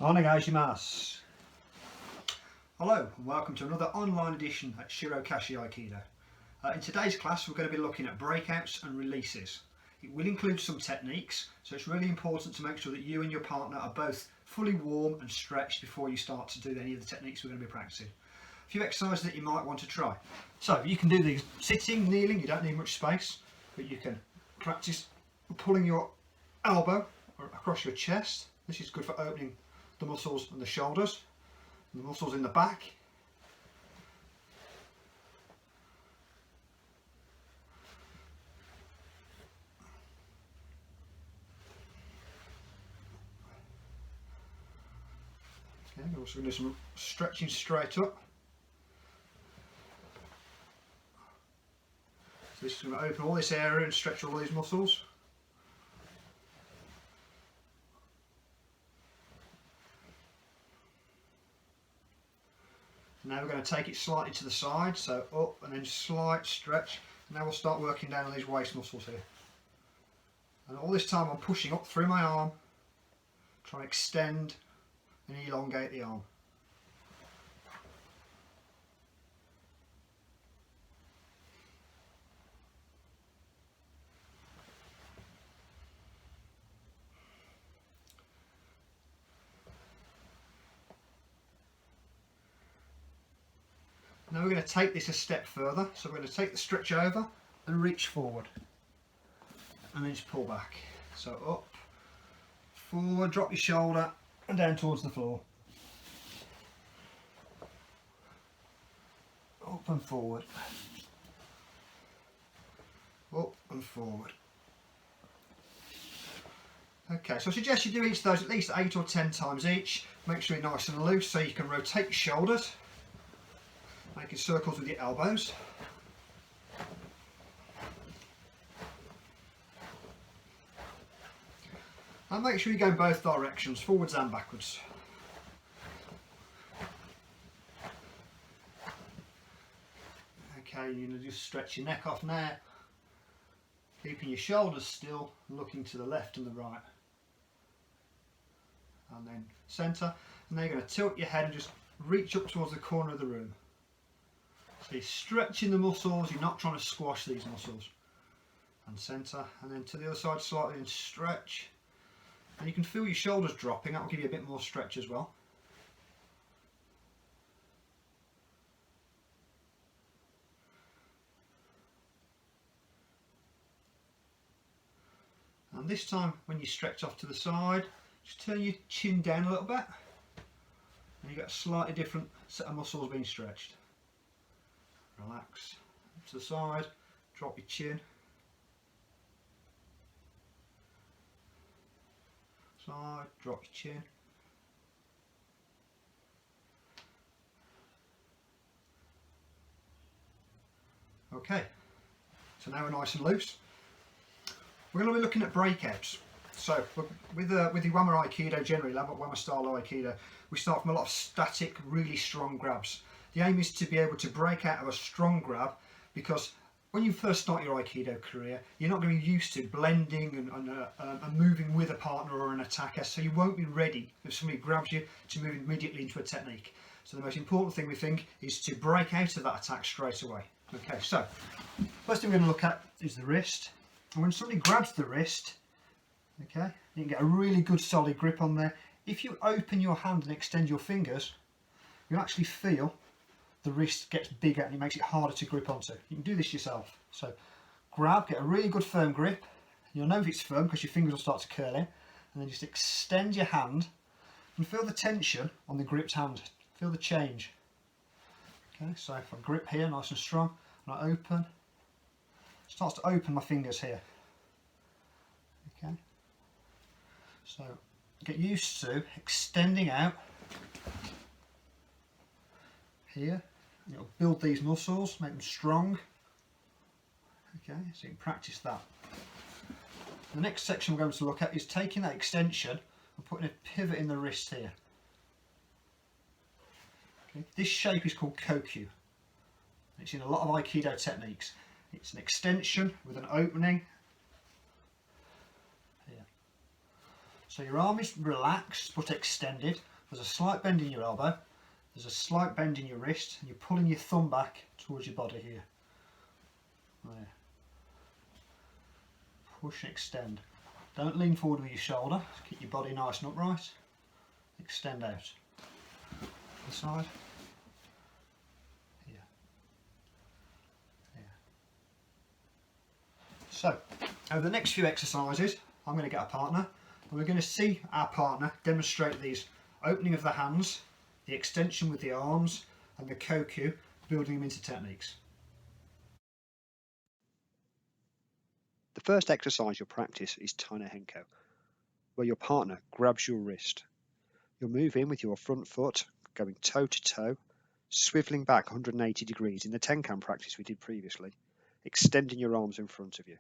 Onegaishimasu. Hello and welcome to another online edition at Shiro Kashi Aikido. In today's class we're going to be looking at breakouts and releases. It will include some techniques, so it's really important to make sure that you and your partner are both fully warm and stretched before you start to do any of the techniques we're going to be practicing. A few exercises that you might want to try. So you can do these sitting, kneeling, you don't need much space, but you can practice pulling your elbow across your chest. This is good for opening the muscles and the shoulders, and the muscles in the back. Okay, we're also going to do some stretching straight up. So this is going to open all this area and stretch all these muscles. Now we're going to take it slightly to the side, so up and then slight stretch. Now we'll start working down on these waist muscles here. And all this time I'm pushing up through my arm, trying to extend and elongate the arm. Now we're going to take this a step further, so we're going to take the stretch over and reach forward and then just pull back. So up, forward, drop your shoulder and down towards the floor. Up and forward, up and forward. Okay, so I suggest you do each of those at least 8 or 10 times each. Make sure you're nice and loose so you can rotate your shoulders, making circles with your elbows. And make sure you go in both directions, forwards and backwards. Okay, you're going to just stretch your neck off now, keeping your shoulders still, looking to the left and the right. And then centre, and then you're going to tilt your head and just reach up towards the corner of the room. So you're stretching the muscles, you're not trying to squash these muscles. And centre, and then to the other side slightly and stretch. And you can feel your shoulders dropping, that will give you a bit more stretch as well. And this time when you stretch off to the side, just turn your chin down a little bit. And you get a slightly different set of muscles being stretched. Relax, up to the side, drop your chin. Side, drop your chin. Okay, so now we're nice and loose. We're going to be looking at breakouts. So with the Wama Aikido generally, Wama style Aikido, we start from a lot of static, really strong grabs. The aim is to be able to break out of a strong grab, because when you first start your Aikido career, you're not going to be used to blending and moving with a partner or an attacker, so you won't be ready if somebody grabs you to move immediately into a technique. So the most important thing we think is to break out of that attack straight away. Okay, so first thing we're going to look at is the wrist. And when somebody grabs the wrist, okay, you can get a really good solid grip on there. If you open your hand and extend your fingers, you actually feel the wrist gets bigger and it makes it harder to grip onto. You can do this yourself. So grab, get a really good firm grip. You'll know if it's firm because your fingers will start to curl in. And then just extend your hand and feel the tension on the gripped hand. Feel the change. Okay, so if I grip here nice and strong and I open, it starts to open my fingers here. Okay, so get used to extending out here. It'll build these muscles, make them strong. Okay, so you can practice that. The next section we're going to look at is taking that extension and putting a pivot in the wrist here. Okay, this shape is called Kokyu. It's in a lot of Aikido techniques. It's an extension with an opening here. So your arm is relaxed but extended, There's a slight bend in your elbow, there's a slight bend in your wrist, and you're pulling your thumb back towards your body here. There. Push and extend. Don't lean forward with your shoulder, keep your body nice and upright. Extend out. This side. Here. Here. So, over the next few exercises, I'm going to get a partner, and we're going to see our partner demonstrate these opening of the hands, the extension with the arms, and the Kokyu, building them into techniques. The first exercise you'll practice is Tai No Henko, where your partner grabs your wrist. You'll move in with your front foot, going toe to toe, swiveling back 180 degrees in the Tenkan practice we did previously, extending your arms in front of you.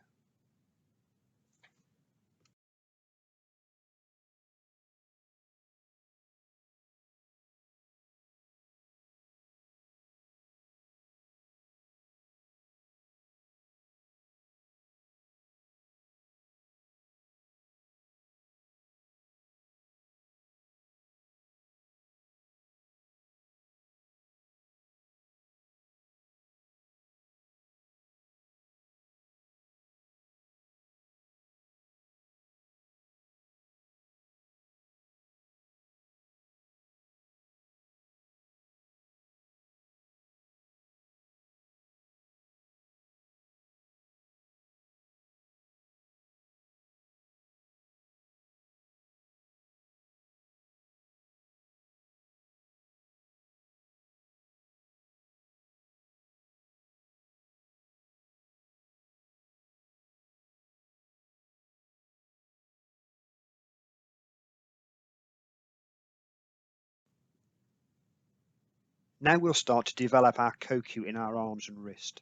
Now we'll start to develop our Kokyu in our arms and wrist.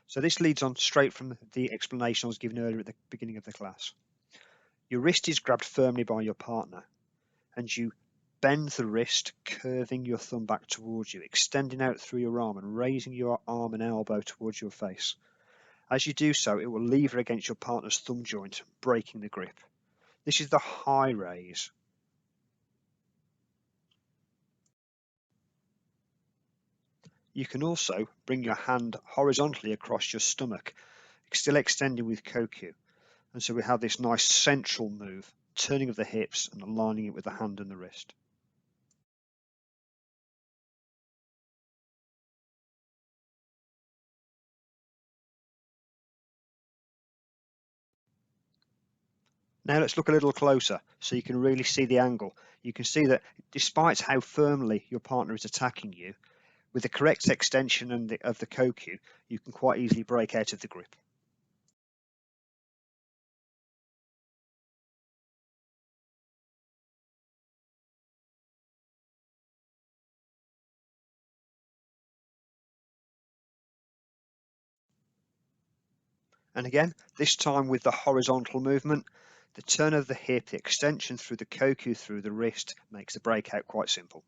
So this leads on straight from the explanation I was given earlier at the beginning of the class. Your wrist is grabbed firmly by your partner, and you bend the wrist, curving your thumb back towards you, extending out through your arm and raising your arm and elbow towards your face. As you do so, it will lever against your partner's thumb joint, breaking the grip. This is the high raise. You can also bring your hand horizontally across your stomach, still extending with Kokyu. And so we have this nice central move, turning of the hips and aligning it with the hand and the wrist. Now let's look a little closer so you can really see the angle. You can see that despite how firmly your partner is attacking you, with the correct extension of the Kokyu, you can quite easily break out of the grip. And again, this time with the horizontal movement, the turn of the hip, the extension through the Kokyu through the wrist makes the breakout quite simple.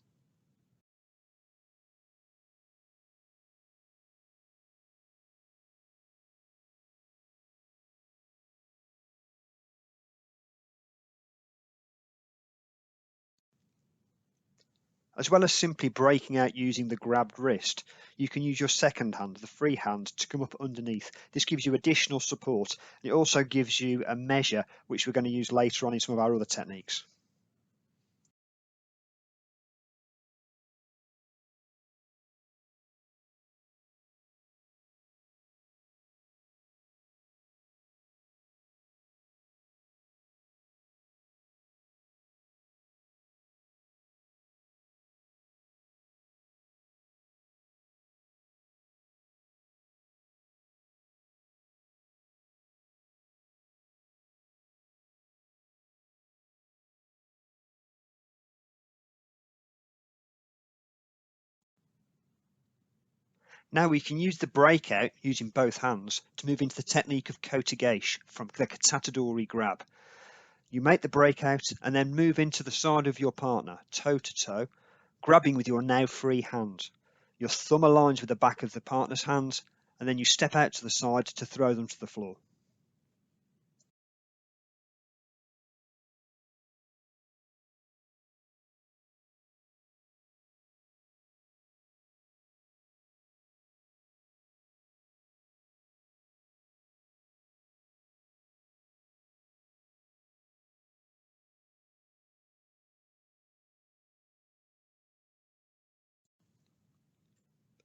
As well as simply breaking out using the grabbed wrist, you can use your second hand, the free hand, to come up underneath. This gives you additional support. It also gives you a measure, which we're going to use later on in some of our other techniques. Now we can use the breakout using both hands to move into the technique of Kotegaeshi from the Katate Dori grab. You make the breakout and then move into the side of your partner, toe to toe, grabbing with your now free hand. Your thumb aligns with the back of the partner's hand, and then you step out to the side to throw them to the floor.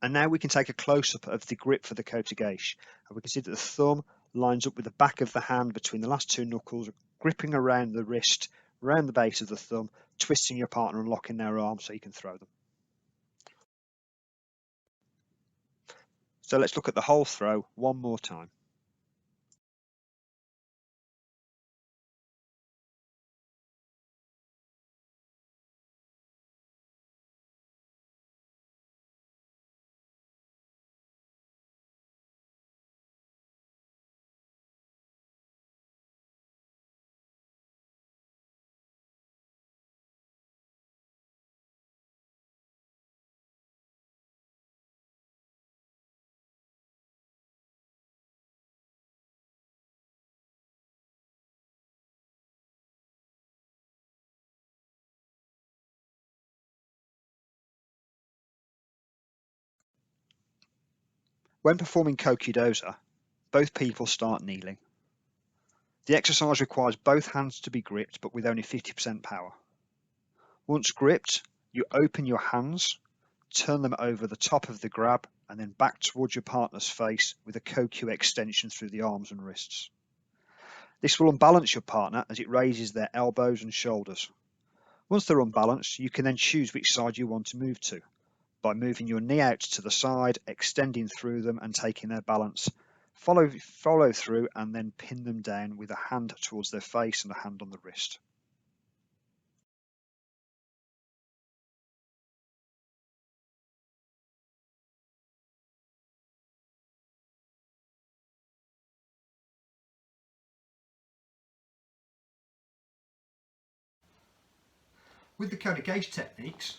And now we can take a close-up of the grip for the Kotegaeshi. And we can see that the thumb lines up with the back of the hand between the last two knuckles, gripping around the wrist, around the base of the thumb, twisting your partner and locking their arms so you can throw them. So let's look at the whole throw one more time. When performing Kokyu Dosa, both people start kneeling. The exercise requires both hands to be gripped, but with only 50% power. Once gripped, you open your hands, turn them over the top of the grab, and then back towards your partner's face with a Kokyu extension through the arms and wrists. This will unbalance your partner as it raises their elbows and shoulders. Once they're unbalanced, you can then choose which side you want to move to by moving your knee out to the side, extending through them and taking their balance. Follow through and then pin them down with a hand towards their face and a hand on the wrist. With the Kotegaeshi techniques,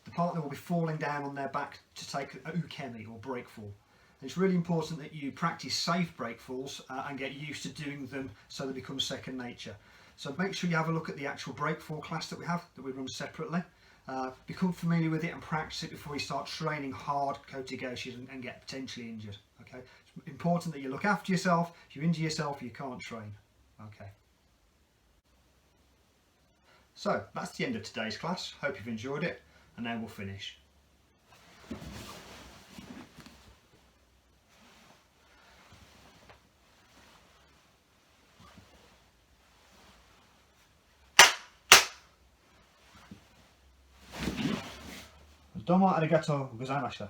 the partner will be falling down on their back to take a ukemi or breakfall. And it's really important that you practice safe breakfalls and get used to doing them so they become second nature. So make sure you have a look at the actual breakfall class that we run separately. Become familiar with it and practice it before you start training hard Kotegaeshi and get potentially injured. Okay, it's important that you look after yourself. If you injure yourself, you can't train. Okay. So that's the end of today's class. Hope you've enjoyed it, and now we'll finish. Domo arigatou gozaimashita.